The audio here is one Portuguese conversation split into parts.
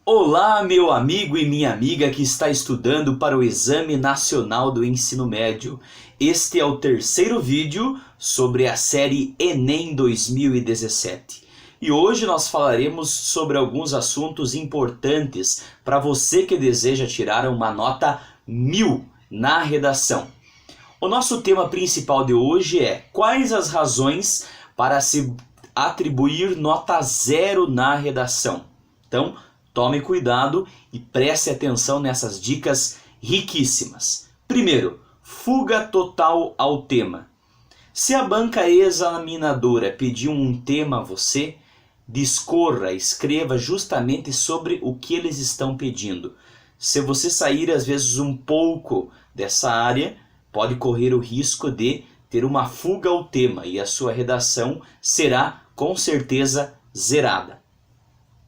Olá, meu amigo e minha amiga que está estudando para o Exame Nacional do Ensino Médio. Este é o terceiro vídeo sobre a série Enem 2017. E hoje nós falaremos sobre alguns assuntos importantes para você que deseja tirar uma nota 1000 na redação. O nosso tema principal de hoje é quais as razões para se atribuir nota 0 na redação. Então, tome cuidado e preste atenção nessas dicas riquíssimas. Primeiro, fuga total ao tema. Se a banca examinadora pedir um tema a você, discorra, escreva justamente sobre o que eles estão pedindo. Se você sair às vezes um pouco dessa área, pode correr o risco de ter uma fuga ao tema e a sua redação será com certeza zerada.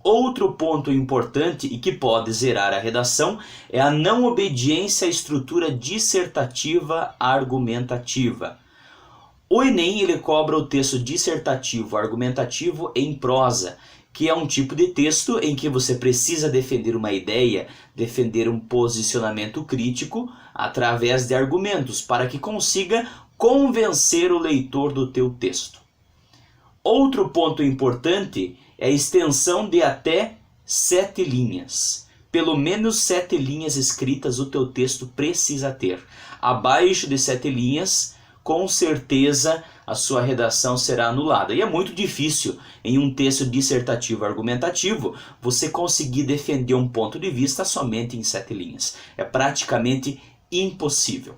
Outro ponto importante e que pode zerar a redação é a não obediência à estrutura dissertativa argumentativa. O Enem ele cobra o texto dissertativo argumentativo em prosa, que é um tipo de texto em que você precisa defender uma ideia, defender um posicionamento crítico através de argumentos para que consiga convencer o leitor do teu texto. Outro ponto importante é a extensão de até 7 linhas. Pelo menos 7 linhas escritas o teu texto precisa ter. Abaixo de 7 linhas, com certeza a sua redação será anulada. E é muito difícil, em um texto dissertativo argumentativo, você conseguir defender um ponto de vista somente em 7 linhas. É praticamente impossível.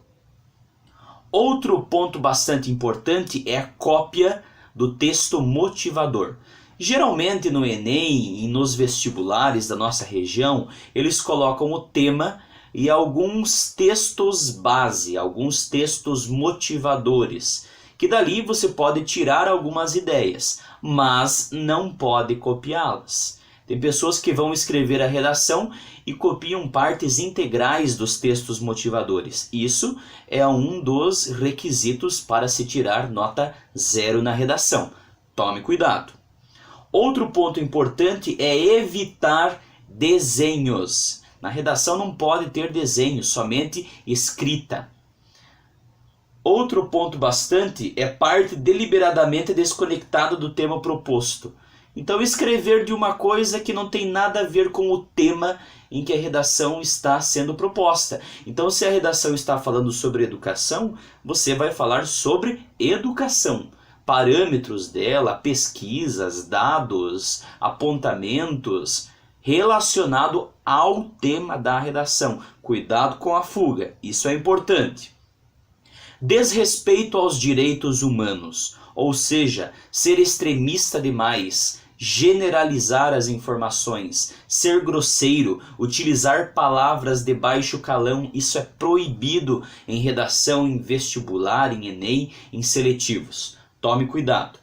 Outro ponto bastante importante é a cópia do texto motivador. Geralmente no Enem e nos vestibulares da nossa região, eles colocam o tema e alguns textos base, alguns textos motivadores, que dali você pode tirar algumas ideias, mas não pode copiá-las. Tem pessoas que vão escrever a redação e copiam partes integrais dos textos motivadores. Isso é um dos requisitos para se tirar nota 0 na redação. Tome cuidado. Outro ponto importante é evitar desenhos. Na redação não pode ter desenho, somente escrita. Outro ponto bastante é parte deliberadamente desconectada do tema proposto. Então escrever de uma coisa que não tem nada a ver com o tema em que a redação está sendo proposta. Então se a redação está falando sobre educação, você vai falar sobre educação. Parâmetros dela, pesquisas, dados, apontamentos relacionado ao tema da redação. Cuidado com a fuga, isso é importante. Desrespeito aos direitos humanos, ou seja, ser extremista demais, generalizar as informações, ser grosseiro, utilizar palavras de baixo calão, isso é proibido em redação, em vestibular, em Enem, em seletivos. Tome cuidado.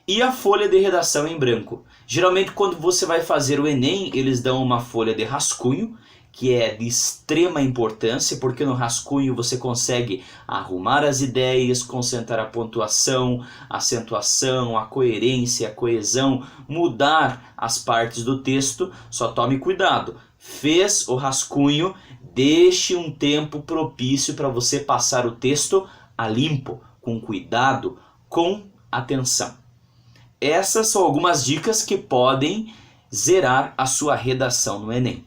E a folha de redação em branco. Geralmente quando você vai fazer o Enem, eles dão uma folha de rascunho, que é de extrema importância, porque no rascunho você consegue arrumar as ideias, concentrar a pontuação, a acentuação, a coerência, a coesão, mudar as partes do texto. Só tome cuidado. Fez o rascunho, deixe um tempo propício para você passar o texto a limpo, com cuidado, com atenção. Essas são algumas dicas que podem zerar a sua redação no Enem.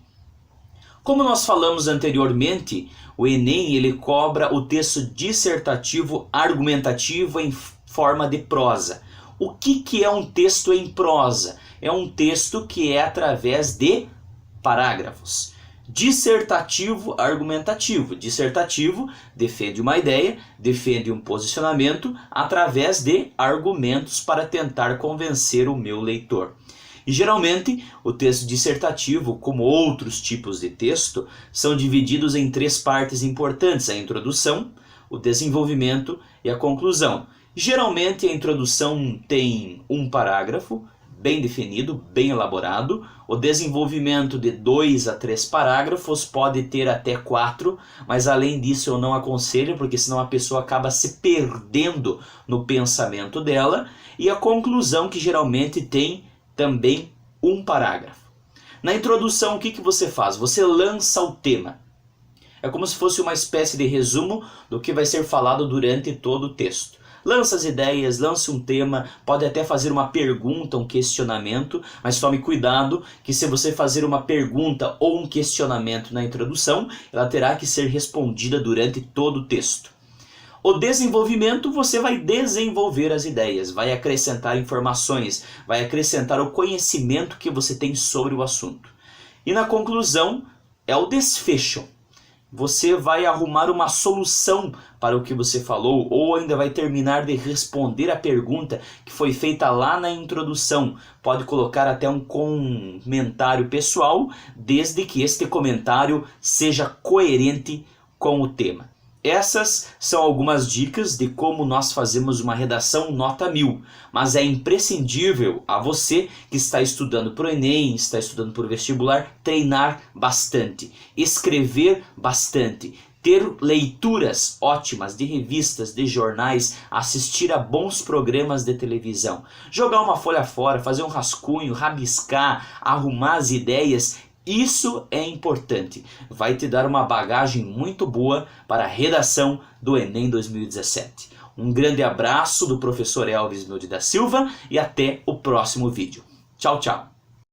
Como nós falamos anteriormente, o Enem ele cobra o texto dissertativo argumentativo em forma de prosa. O que é um texto em prosa? É um texto que é através de parágrafos. Dissertativo argumentativo. Dissertativo defende uma ideia, defende um posicionamento através de argumentos para tentar convencer o meu leitor. E geralmente o texto dissertativo, como outros tipos de texto, são divididos em 3 partes importantes: a introdução, o desenvolvimento e a conclusão. Geralmente a introdução tem um parágrafo, bem definido, bem elaborado. O desenvolvimento de 2 a 3 parágrafos, pode ter até 4, mas além disso eu não aconselho, porque senão a pessoa acaba se perdendo no pensamento dela. E a conclusão, que geralmente tem também um parágrafo. Na introdução, o que você faz? Você lança o tema. É como se fosse uma espécie de resumo do que vai ser falado durante todo o texto. Lança as ideias, lance um tema, pode até fazer uma pergunta, um questionamento, mas tome cuidado que se você fazer uma pergunta ou um questionamento na introdução, ela terá que ser respondida durante todo o texto. O desenvolvimento, você vai desenvolver as ideias, vai acrescentar informações, vai acrescentar o conhecimento que você tem sobre o assunto. E na conclusão, é o desfecho. Você vai arrumar uma solução para o que você falou ou ainda vai terminar de responder a pergunta que foi feita lá na introdução. Pode colocar até um comentário pessoal, desde que este comentário seja coerente com o tema. Essas são algumas dicas de como nós fazemos uma redação nota 1000, mas é imprescindível a você que está estudando para o Enem, está estudando para o vestibular, treinar bastante, escrever bastante, ter leituras ótimas de revistas, de jornais, assistir a bons programas de televisão, jogar uma folha fora, fazer um rascunho, rabiscar, arrumar as ideias. Isso é importante, vai te dar uma bagagem muito boa para a redação do Enem 2017. Um grande abraço do professor Elvis Milde da Silva e até o próximo vídeo. Tchau, tchau!